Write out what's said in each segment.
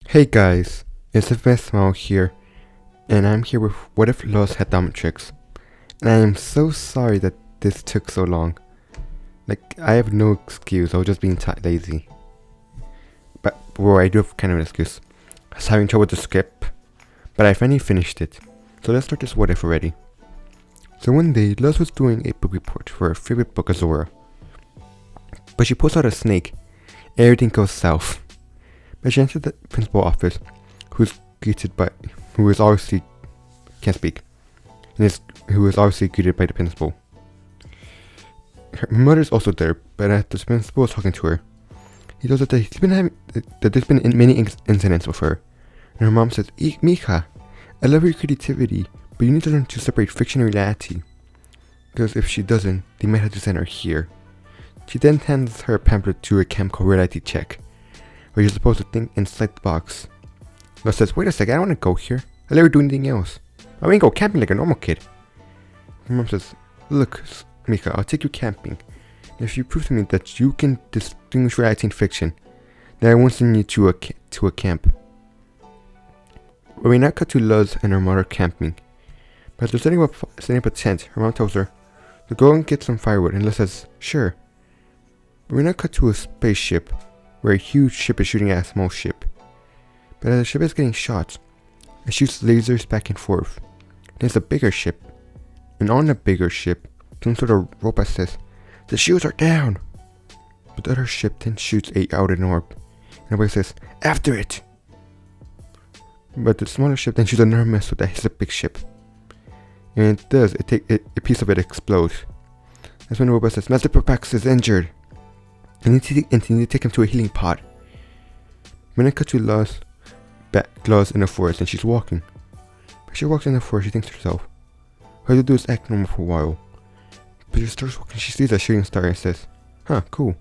Hey guys, it's Smile here, and I'm here with What If Laws had omnitrix. And I am so sorry that this took so long. I have no excuse, I was just being lazy. But, I do have kind of an excuse. I was having trouble with the script, but I finally finished it. So let's start this What If already. So one day, Luz was doing a book report for her favorite book, Azora. But she pulls out a snake, and everything goes south. But she enters the principal's office, who is obviously can't speak, who is obviously greeted by the principal. Her mother is also there, but as the principal is talking to her, he tells her that there's been many incidents with her, and her mom says, "Mika, I love your creativity, but you need to learn to separate fiction and reality, because if she doesn't, they might have to send her here." She then hands her a pamphlet to a camp called Reality Check, where you're supposed to think inside the box. Luz says, "Wait a second, I don't want to go here. I'll never do anything else. I want to go camping like a normal kid." Her mom says, "Look, Mika, I'll take you camping. And if you prove to me that you can distinguish reality and fiction, then I won't send you to a camp." We now cut to Luz and her mother camping. But as they're setting up a tent, her mom tells her to go and get some firewood, and Luz says, "Sure." But we now cut to a spaceship, where a huge ship is shooting at a small ship. But as the ship is getting shot, it shoots lasers back and forth. There's a bigger ship, and on the bigger ship, some sort of robot says, "The shields are down!" But the other ship then shoots out an orb, and everybody says, "After it!" But the smaller ship then shoots another missile that hits the big ship. And it does, a piece of it explodes. That's when the robot says, "Master Perpax is injured, and you need to take him to a healing pod." When I cut to Luz in the forest, and she's walking. As she walks in the forest, she thinks to herself, "All I have to do is act normal for a while." But she starts walking, she sees a shooting star and says, "Huh, cool."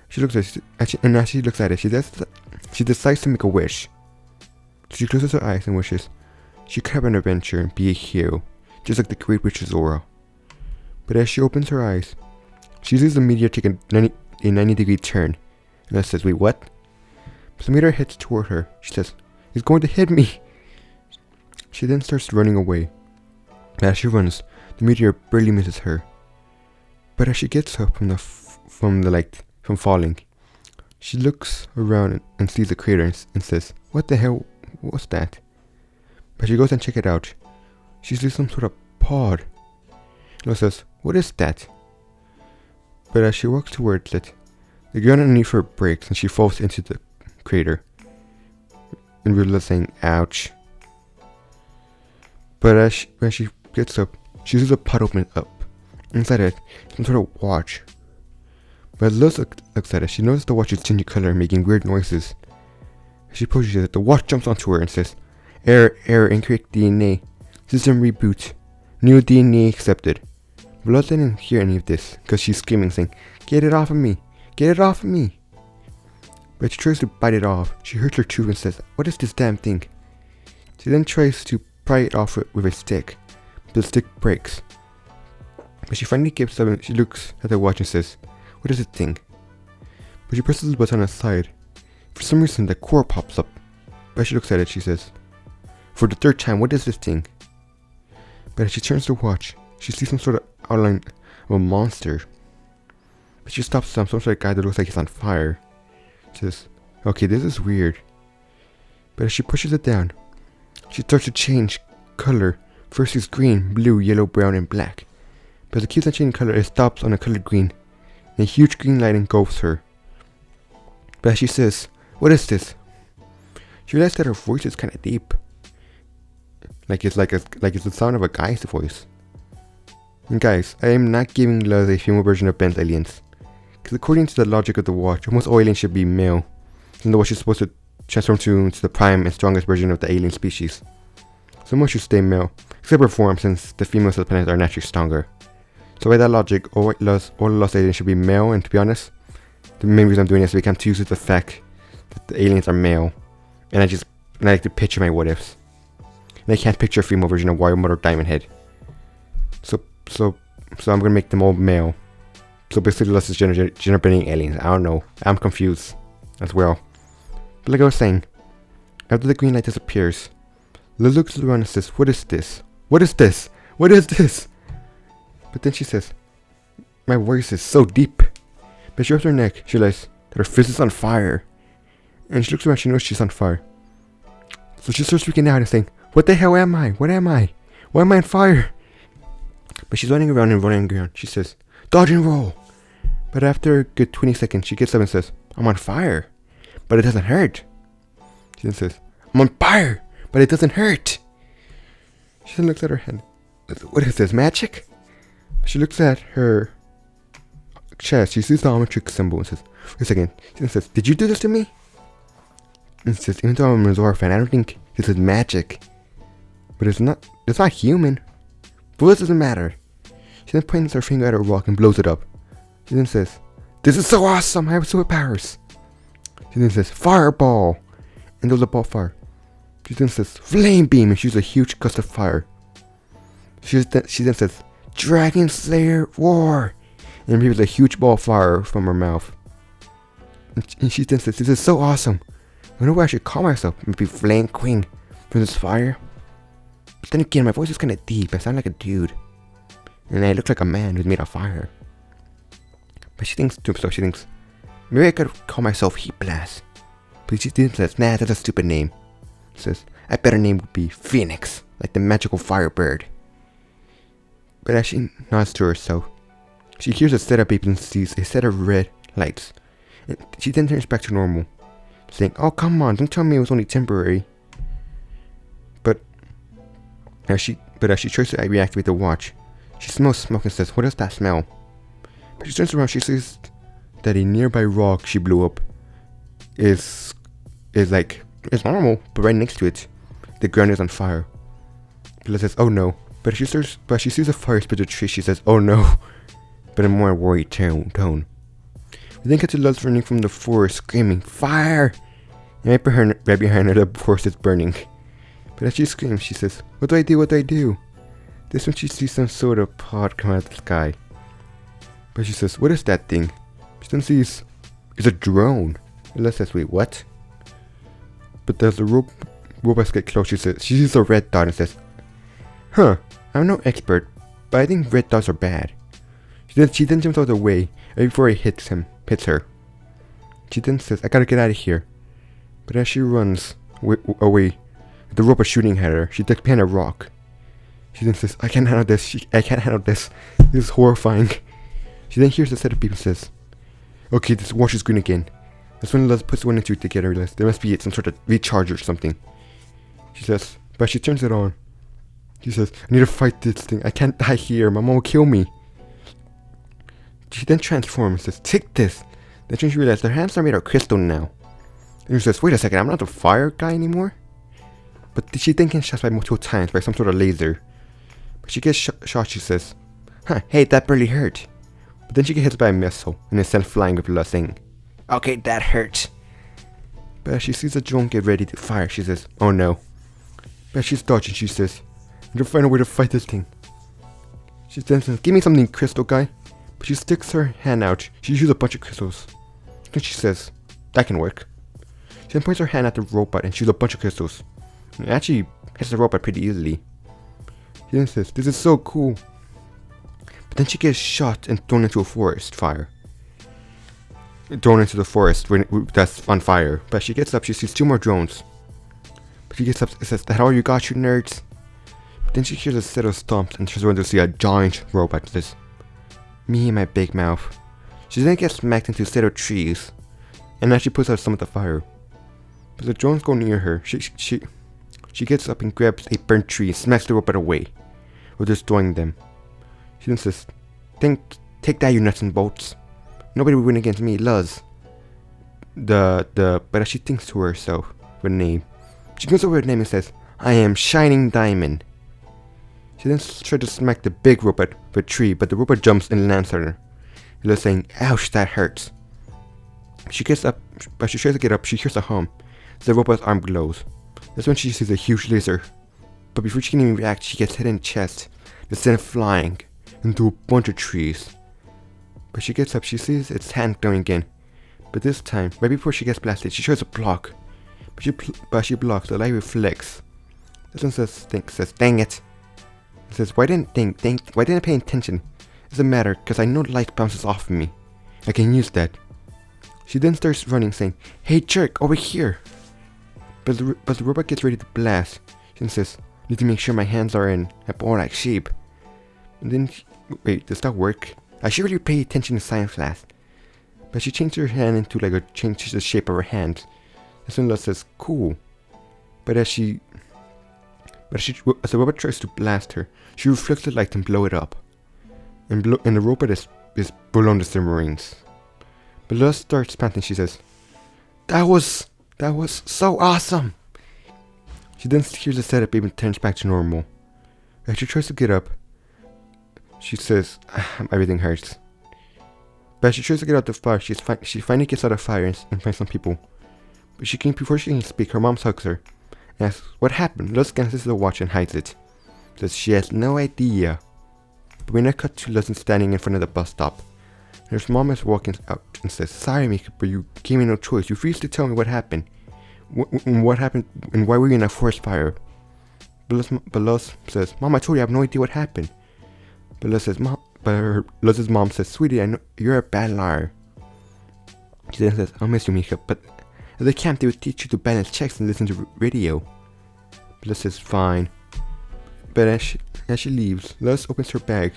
She looks at it, and as she looks at it, she decides to make a wish. So she closes her eyes and wishes she could have an adventure and be a hero, just like the great witch Azora. But as she opens her eyes, she sees the meteor take a 90-degree turn, and Luz says, "Wait, what?" But the meteor heads toward her. She says, "It's going to hit me!" She then starts running away. But as she runs, the meteor barely misses her. But as she gets up from falling, she looks around and sees the crater and says, "What the hell was that?" But she goes and check it out. She sees some sort of pod. Luz says, "What is that?" But as she walks towards it, the ground underneath her breaks and she falls into the crater. And we're saying, "Ouch." But as she gets up, she sees a pod open up. Inside it, some sort of watch. But as Luz looks at it, she notices the watch is changing color, making weird noises. As she pushes it, the watch jumps onto her and says, Error, incorrect DNA. System reboot. New DNA accepted." But Luz didn't hear any of this, because she's screaming, saying, "Get it off of me! Get it off of me!" But she tries to bite it off. She hurts her tooth and says, "What is this damn thing?" She then tries to pry it off with a stick, but the stick breaks. But she finally gives up and she looks at the watch and says, "What is this thing?" But she presses the button on the side. For some reason, the core pops up. But as she looks at it, she says, for the third time, "What is this thing?" But as she turns to watch, she sees some sort of outline of a monster. But she stops some sort of guy that looks like he's on fire. She says, "Okay, this is weird." But as she pushes it down, she starts to change color. First it's green, blue, yellow, brown, and black. But as it keeps on changing color, it stops on a color green, and a huge green light engulfs her. But as she says, "What is this?" she realizes that her voice is kind of deep. Like it's the sound of a guy's voice. And guys, I am not giving Luz a female version of Ben's aliens. Because according to the logic of the watch, almost all aliens should be male. And the watch is supposed to transform to the prime and strongest version of the alien species. So most should stay male, except for form, since the females of the planet are naturally stronger. So by that logic, all Luz aliens should be male, and to be honest, the main reason I'm doing this is because I'm too used to the fact that the aliens are male. And I like to picture my what ifs. And I can't picture a female version of Wild Mother Diamond Head. So I'm gonna make them all male. So basically Luz is generating aliens. I don't know. I'm confused as well. But like I was saying, After the green light disappears, Liz looks around and says, "What is this? What is this? What is this?" But then she says, "My voice is so deep." But she rubs her neck. She realizes that her fist is on fire. And she looks around. She knows she's on fire. So she starts freaking out and saying, "What the hell am I? What am I? Why am I on fire?" But she's running around and running around. She says, "Dodge and roll." But after a good 20 seconds, she gets up and says, "I'm on fire, but it doesn't hurt." She then says, "I'm on fire, but it doesn't hurt." She then looks at her hand. "What is this, magic?" She looks at her chest. She sees the omnitrix symbol and says, "Wait a second." She then says, "Did you do this to me?" And she says, "Even though I'm a Meteor fan, I don't think this is magic. But it's not human. But this doesn't matter." She then points her finger at her rock and blows it up. She then says, "This is so awesome, I have superpowers." She then says, "Fireball." And there's a ball of fire. She then says, "Flame beam," and shoots a huge gust of fire. She then says, "Dragon Slayer War," and reveals a huge ball of fire from her mouth. And she then says, "This is so awesome. I wonder what I should call myself. Maybe Flame Queen from this fire." But then again, my voice is kind of deep. I sound like a dude. And I look like a man who's made of fire. But she thinks to herself, maybe I could call myself Heat Blast. But she then says, "Nah, that's a stupid name." She says, "A better name would be Phoenix, like the magical firebird." But as she nods to herself, she hears a set of beeps and sees a set of red lights. And she then turns back to normal, saying, "Oh, come on, don't tell me it was only temporary." But as she tries to reactivate the watch, she smells smoke and says, "What is that smell?" But she turns around, she sees that a nearby rock she blew up is normal, but right next to it, the ground is on fire. Bella says, "Oh no." But she sees a fire spit a tree. She says, "Oh no," but in a more worried tone. We then get to Luz running from the forest, screaming, "Fire!" And right behind her, the forest is burning. But as she screams, she says, "What do I do? What do I do?" This when she sees some sort of pod come out of the sky. But she says, "What is that thing?" She then sees it's a drone. Luz says, "Wait, what?" But as the robots get close, she sees a red dot and says, "Huh, I'm no expert, but I think red dots are bad." She then jumps out of the way right before it hits her. She then says, "I gotta get out of here." But as she runs away, the robot shooting at her, she ducks behind a rock. She then says, "I can't handle this. I can't handle this. This is horrifying." She then hears a set of people and says, "Okay, this watch is green again." That's when Luz puts one and two together and realizes there must be some sort of recharger or something. She says, but she turns it on. She says, "I need to fight this thing. I can't die here. My mom will kill me." She then transforms and says, "Take this." Then she realizes their hands are made of crystal now. And she says, "Wait a second, I'm not the fire guy anymore." But she then gets shot by multiple times by some sort of laser. But she gets shot, she says, "Hey, that barely hurt." But then she gets hit by a missile and is sent flying with Luz saying, "Okay, that hurt." But as she sees the drone get ready to fire, she says, "Oh no." But she's dodging, she says, "I need to find a way to fight this thing." She then says, "Give me something, crystal guy." But she sticks her hand out. She uses a bunch of crystals. Then she says, "That can work." She then points her hand at the robot and shoots a bunch of crystals. And it actually hits the robot pretty easily. She then says, "This is so cool." But then she gets shot and thrown into a forest fire. Thrown into the forest that's on fire. But she gets up, she sees two more drones. But she gets up and says, "That all you got, you nerds?" But then she hears a set of stomps and she's going to see a giant robot that says, "Me and my big mouth." She then gets smacked into a set of trees. And now she puts out some of the fire. But the drones go near her. She gets up and grabs a burnt tree and smacks the robot away, while destroying them. She then says, "Take that, you nuts and bolts. Nobody will win against me, Luz." But as she thinks to herself with a name, she goes over her name and says, "I am Shining Diamond." She then tries to smack the big robot with a tree, but the robot jumps and lands on her. Luz saying, "Ouch, that hurts." She gets up, but she tries to get up, she hears a hum. The robot's arm glows. That's when she sees a huge laser. But before she can even react, she gets hit in the chest. It's sent flying into a bunch of trees. But she gets up, she sees its hand glowing again. But this time, right before she gets blasted, she tries to block. but she blocks. The light reflects. This one says, dang it. It says, why didn't I pay attention? Doesn't matter, cause I know light bounces off of me. I can use that. She then starts running, saying, hey jerk, over here. But the robot gets ready to blast. She says, need to make sure my hands are in a ball like shape. And then, wait, does that work? I should really pay attention in science class. But she changed her hand into changes the shape of her hand. This one says, cool. But as the robot tries to blast her, she reflects the light and blow it up. And the robot is blown to smithereens. But Luz starts panting. She says, that was so awesome. She then hears the setup even turns back to normal. As she tries to get up, she says, everything hurts. But as she tries to get out the fire, she finally gets out of fire and finds some people. But before she can speak, her mom hugs her and asks, what happened? Luz glances at the watch and hides it. Says she has no idea. But we now cut to Luz standing in front of the bus stop. And her mom is walking out and says, sorry Mika, but you gave me no choice. You refused to tell me what happened. What happened and why were you in a forest fire? But Luz says, Mom, I told you I have no idea what happened. But Luz's mom says, sweetie, I know you're a bad liar. She then says, I'll miss you, Mika, but at the camp they would teach you to balance checks and listen to radio. But Luz says, fine. But as she leaves, Luz opens her bag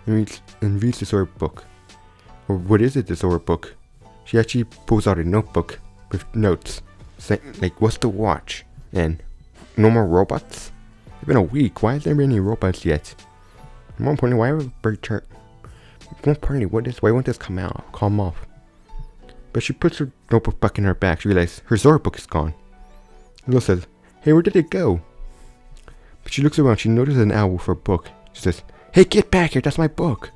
and reads the Zora book. Or what is it, the Zora book? She actually pulls out a notebook with notes, saying, what's the watch? And no more robots? It's been a week, why hasn't there been any robots yet? More importantly, why won't this come off? But she puts her notebook back in her bag. She realizes her Zora book is gone. Luz says, hey, where did it go? But she looks around. She notices an owl with her book. She says, hey, get back here. That's my book.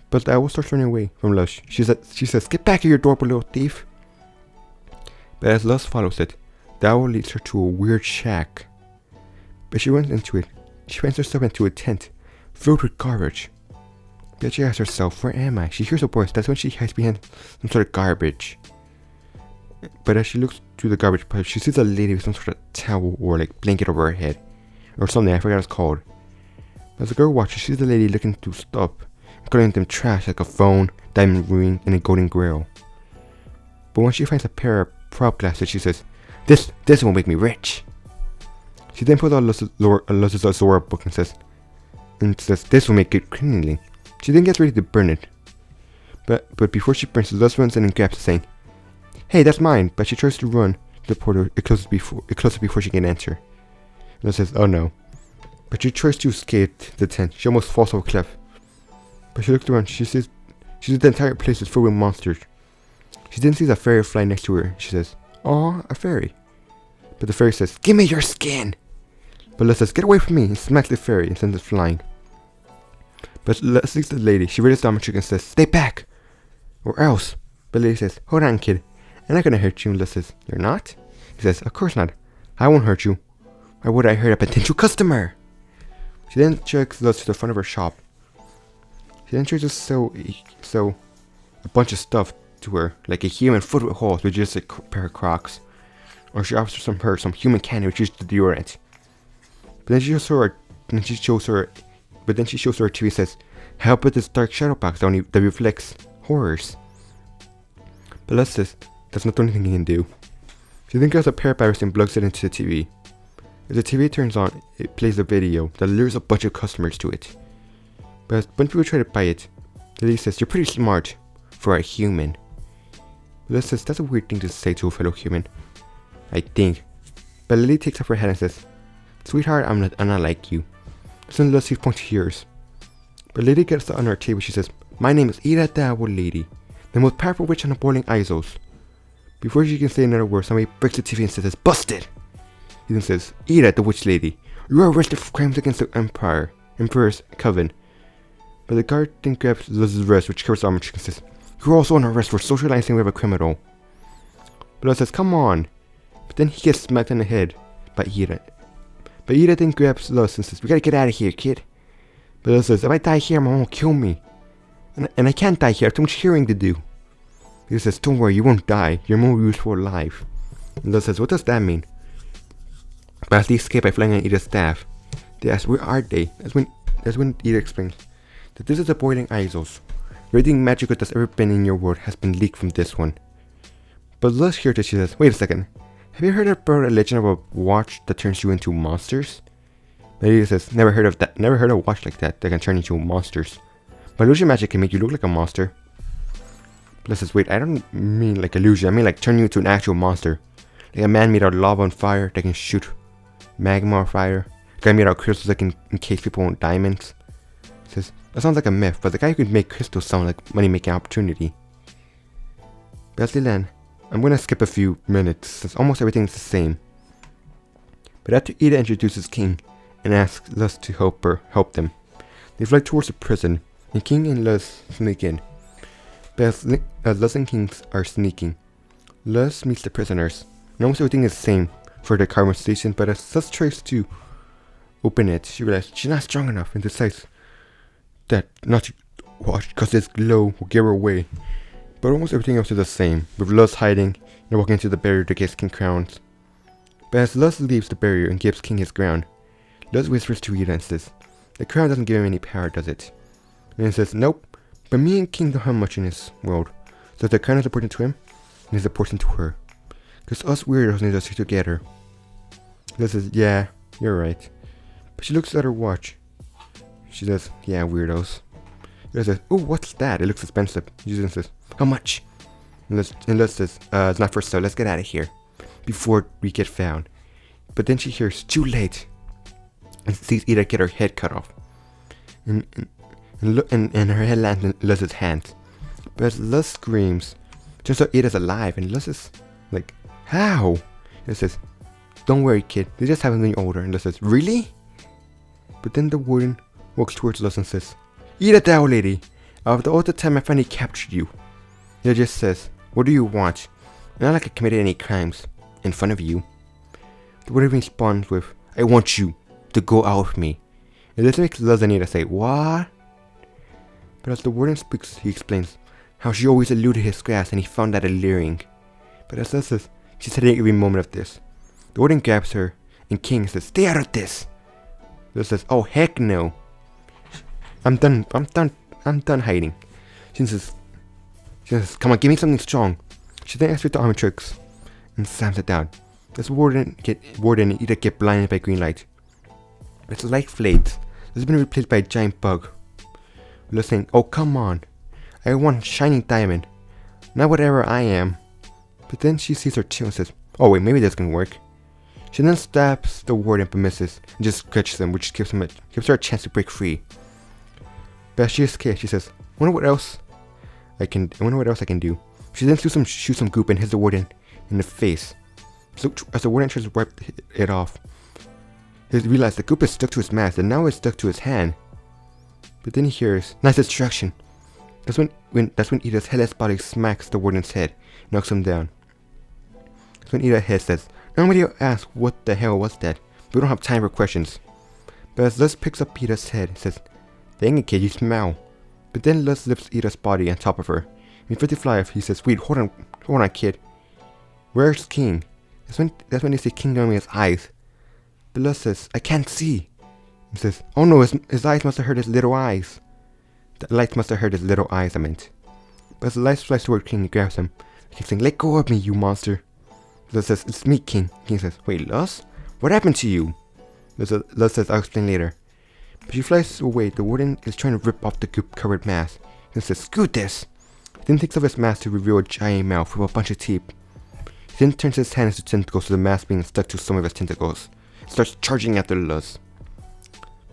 But the owl starts running away from Luz. She says, get back here, you adorable little thief. But as Luz follows it, the owl leads her to a weird shack. But she runs into it. She finds herself into a tent filled with garbage. But she asks herself, where am I? She hears a voice. That's when she hides behind some sort of garbage. But as she looks through the garbage pile, she sees a lady with some sort of towel or blanket over her head. Or something, I forgot what it's called. As the girl watches, she sees the lady looking through stuff, cutting them trash like a phone, diamond ring, and a golden grill. But when she finds a pair of prop glasses, she says, this will make me rich. She then pulls out Luz's Zora book and says, this will make good cleaning. She then gets ready to burn it. But before she burns it, Luz runs in and grabs it, saying, hey, that's mine. But she tries to run to the portal. It closes before she can enter. Luz says, oh no. But she tries to escape the tent. She almost falls off a cliff. But she looks around. She sees the entire place is filled with monsters. She then sees a fairy fly next to her. She says, aw, a fairy. But the fairy says, give me your skin. But Luz says, get away from me, and smacks the fairy and sends it flying. But Luz sees the lady. She reads the omnitrix and says, stay back, or else. But the lady says, hold on, kid. I'm not gonna hurt you. And Luz says, you're not? He says, of course not. I won't hurt you. Why would I hurt a potential customer? She then drags Luz to the front of her shop. She then tries to sew a bunch of stuff to her, like a human foot with holes with just a pair of Crocs. Or she offers her some human candy which is the deodorant. But then she shows her a TV and says, help with this dark shadow box that reflects horrors. But Luz says, that's not the only thing he can do. She then grabs a pair of batteries and plugs it into the TV. As the TV turns on, it plays a video that lures a bunch of customers to it. But as a bunch of people try to buy it, the lady says, you're pretty smart for a human. Luz says, that's a weird thing to say to a fellow human, I think. But Lily takes off her hat and says, sweetheart, I'm not like you. Then Luz points to yours. But Lady gets on her table. She says, my name is Ida the Owl Lady, the most powerful witch on the boiling Izos. Before she can say another word, somebody breaks the TV and says, busted! He then says, Ida the Witch Lady, you are arrested for crimes against the Emperor's Coven. But the guard then grabs Luz's wrist, which covers the omnitrix, and says, you're also on arrest for socializing with a criminal. But Luz says, come on. But then he gets smacked in the head by Ida. But Ida then grabs Luz and says, we gotta get out of here, kid. But Luz says, if I die here, my mom will kill me. And I can't die here, I have too much hearing to do. He says, don't worry, you won't die. Your mom will be useful alive. And Luz says, what does that mean? But as they escape by flying on Ida's staff, they ask, where are they? That's when Ida explains that this is the boiling Izos. Everything magical that's ever been in your world has been leaked from this one. But Luz hears this, she says, wait a second. Have you heard about a legend of a watch that turns you into monsters? But Ida says, never heard of that. Never heard of a watch like that can turn into monsters. But illusion magic can make you look like a monster. Luz says, wait, I don't mean like illusion. I mean like turn you into an actual monster. Like a man made out of lava on fire that can shoot magma on fire. A guy made out of crystals that can encase people in diamonds. He says, that sounds like a myth, but the guy who could make crystals sound like money-making opportunity. But as they land, I'm gonna skip a few minutes, since almost everything's the same. But after Ida introduces King and asks Luz to help them, they fly towards the prison, and King and Luz sneak in. But as Luz and King are sneaking, Luz meets the prisoners, and almost everything is the same for the conversation, but as Luz tries to open it, she realizes she's not strong enough and decides that not to watch because this glow will give her away. But almost everything else is the same, with Luz hiding and walking into the barrier to get King crowned. But as Luz leaves the barrier and gives King his crown, Luz whispers to Ida and says, the crown doesn't give him any power, does it? And he says, nope, but me and King don't have much in this world, so if the crown is important to him, then it's important to her. Because us weirdos need to stick together. Luz says, yeah, you're right. But she looks at her watch. She says, yeah, weirdos. Luz says, oh, what's that? It looks expensive. She says, how much? And Luz says, it's not for sale, let's get out of here before we get found. But then she hears, too late, and sees Ida get her head cut off. And her head lands in Luz's hand. But as Luz screams, turns out Ida's alive, and Luz is like, how? Luz says, don't worry, kid, they just haven't been older. And Luz says, really? But then the warden walks towards Luz and says, Ida, thou lady, after all the time I finally captured you. Ida just says, what do you want? Not like I committed any crimes in front of you. The warden responds with, I want you to go out with me. And this makes Luz and Ida say, what? But as the warden speaks, he explains how she always eluded his grasp and he found that alluring. But as Luz says, she's hating every moment of this. The warden grabs her and King says, stay out of this. Luz says, oh heck no. I'm done hiding. She says, come on, give me something strong. She then asks for the omnitrix and slams it down. As warden and Ida get blinded by green light. It's light fades. This has been replaced by a giant bug. Luz saying, oh come on. I want shining diamond. Not whatever I am. But then she sees her too and says, oh wait, maybe this can work. She then stabs the warden but misses and just scratches him, which gives her a chance to break free. But as she escapes, she says, wonder what else I can do. She then shoots some goop and hits the warden in the face. So as the warden tries to wipe it off, he realizes the goop is stuck to his mask and now it's stuck to his hand. But then he hears, nice distraction. That's when Ida's headless body smacks the warden's head, knocks him down. That's when Ida head says, nobody asks what the hell was that. We don't have time for questions. But as Luz picks up Ida's head and says, dang it kid, you smell. But then Luz lifts Ida's body on top of her. In 55, he says, wait, hold on kid. Where's King? That's when they see King on his eyes. But Luz says, I can't see. He says, oh no, his eyes must have hurt his little eyes. The lights must have hurt his little eyes, I meant. But as the light flies toward King, he grabs him. He keeps saying, let go of me, you monster. Luz says, it's me, King. King says, wait, Luz? What happened to you? Luz says, I'll explain later. But she flies away. The warden is trying to rip off the goop-covered mask. He says, screw this. He then takes off his mask to reveal a giant mouth with a bunch of teeth. He then turns his hands into tentacles to the mask being stuck to some of his tentacles. He starts charging after Luz.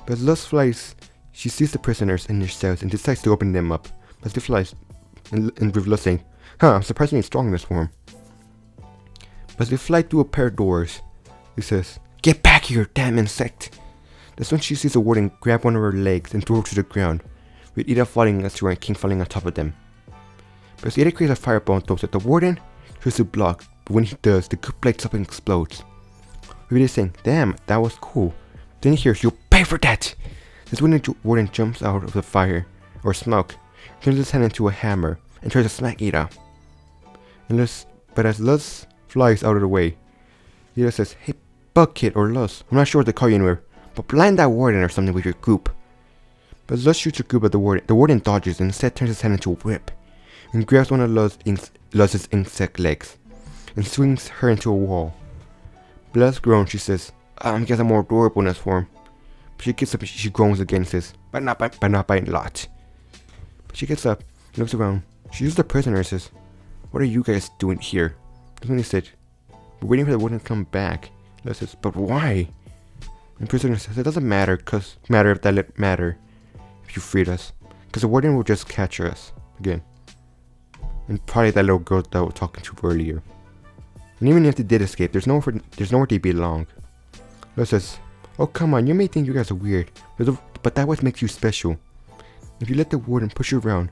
But as Luz flies, she sees the prisoners in their cells and decides to open them up. As they fly, and with Luz saying, I'm surprisingly strong in this form. But as they fly through a pair of doors, he says, get back here, damn insect. That's when she sees the warden grab one of her legs and throw her to the ground, with Ida falling next to her and King falling on top of them. But as Ida creates a fireball and throws at the warden, tries to block, but when he does, the goop lights up and explodes. With Ida saying, damn, that was cool. Then he hears, you'll pay for that! That's when the warden jumps out of the fire, or smoke, turns his hand into a hammer, and tries to smack Ida. But as Luz flies out of the way. Ida says, "Hey, Bucket or Luz, I'm not sure what to call you anywhere, but blind that warden or something with your goop." But Luz shoots her goop at the warden. The warden dodges and instead turns his hand into a whip and grabs one of Luz's insect legs and swings her into a wall. Luz groans. She says, "I guess I'm more adorable in this form." But she gets up and she groans again and says, but not by a lot. But she gets up and looks around. She uses the prisoner and says, "What are you guys doing here?" That's when he said, "We're waiting for the warden to come back." Luz says, "But why?" And the prisoner says, "It doesn't matter if you freed us, because the warden will just capture us again. And probably that little girl that we were talking to earlier. And even if they did escape, there's nowhere they belong." Luz says, "Oh, come on, you may think you guys are weird, but that what makes you special. If you let the warden push you around,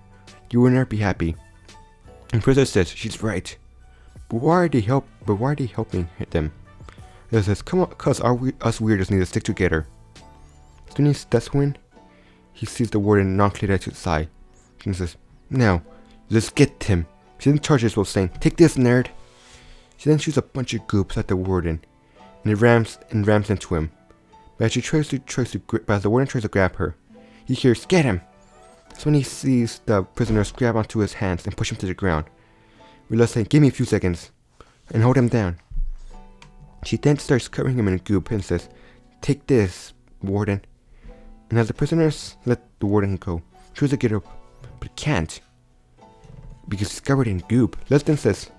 you will never be happy." And prisoner says, "She's right. But why are they helping them?" Luz says, "Come on, cause us weirdos need to stick together." That's when he sees the warden knock Cleta to the side. He says, "Now, let's get him." She then charges while saying, "Take this, nerd." She then shoots a bunch of goops at the warden, and it rams into him. But as the warden tries to grab her, he hears, "Get him!" That's when he sees the prisoners grab onto his hands and push him to the ground. Luz saying, "Give me a few seconds," and hold him down. She then starts covering him in goop and says, "Take this, warden." And as the prisoners let the warden go, he tries to get up, but can't, because he's covered in goop. Luz then says,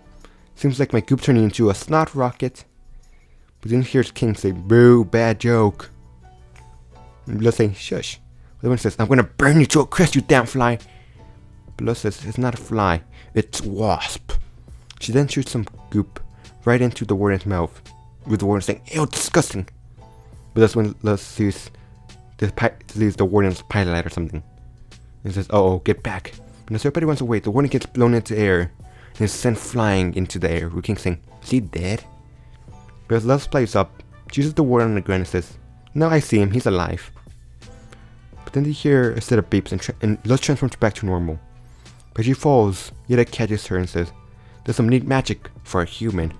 "Seems like my goop turning into a snot rocket." But then hears King say, "Boo, bad joke." And Luz saying, "Shush." The one says, "I'm gonna burn you to a crisp, you damn fly." But Luz says, "It's not a fly, it's a wasp." She then shoots some goop right into the warden's mouth, with the warden saying, "Ew, disgusting." But that's when Luz sees the warden's pilot light or something. And says, "Oh, get back." And as everybody runs away, the warden gets blown into the air and is sent flying into the air, with King saying, "Is he dead?" But as Luz flies up, she uses the warden on the ground and says, "No, I see him, he's alive." But then they hear a set of beeps and Luz transforms back to normal. But she falls, Ida catches her and says, "There's some neat magic for a human."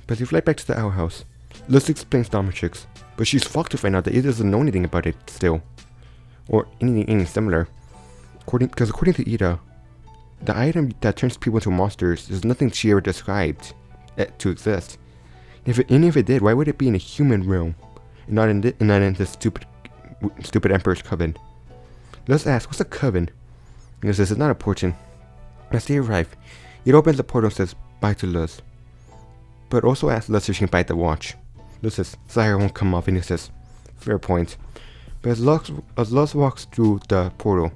But as they fly back to the outhouse, Luz explains the omnitrix, but she's fucked to find out that Ida doesn't know anything about it still, or anything similar. Because according to Ida, the item that turns people into monsters is nothing she ever described to exist. If it did, why would it be in a human realm, and not in this stupid Emperor's Coven? Luz asks, "What's a coven?" And says, "It's not important." As they arrive, it opens the portal and says bye to Luz, but also asks Luz if she can buy the watch. Luz says, "Sire won't come off," and he says, "Fair point." But as Luz walks through the portal,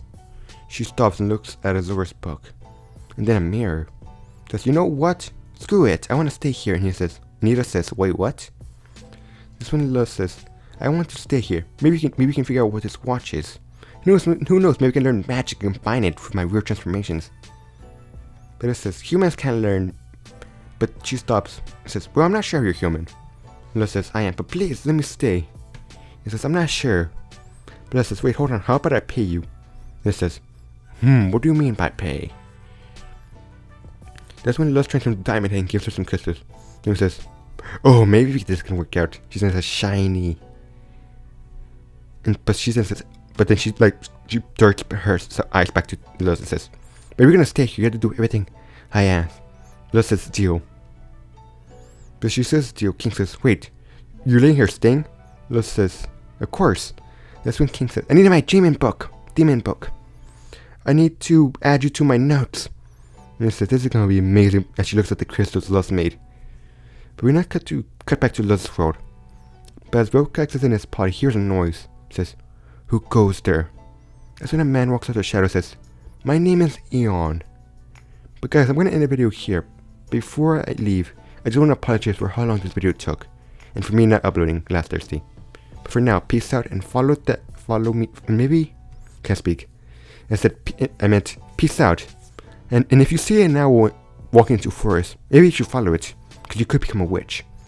she stops and looks at Azor's book, and then a mirror. Says, "You know what? Screw it, I want to stay here." And Ida says, "Wait, what?" This when Luz says, "I want to stay here. Maybe we can figure out what this watch is. Who knows, maybe we can learn magic and combine it with my weird transformations." But it says, "Humans can't learn." But she stops and says, "Well, I'm not sure you're human." Luz says, "I am, but please, let me stay." He says, "I'm not sure." But Luz says, "Wait, hold on, how about I pay you?" He says, "What do you mean by pay?" That's when Luz turns into Diamond Head and gives her some kisses. And he says, "Oh, maybe this can work out." She says, "Shiny." But then she darts her eyes back to Luz and says, "But we're gonna stay here. You have to do everything I ask." Luz says, "Deal." But she says deal. King says, "Wait, you're letting her sting?" Luz says, "Of course." That's when King says, "I need my demon book. I need to add you to my notes." And he says, "This is gonna be amazing," as she looks at the crystals Luz made. But we're not cut back to Luz's world. But as Wilcox is in his pod, he hears a noise. He says, "Who goes there?" That's when a man walks out of the shadow and says, "My name is Eon." But guys, I'm gonna end the video here. Before I leave, I just want to apologize for how long this video took, and for me not uploading last Thursday. But for now, peace out and follow me. Maybe can't speak. I meant peace out. And if you see an owl walking into a forest, maybe you should follow it, because you could become a witch.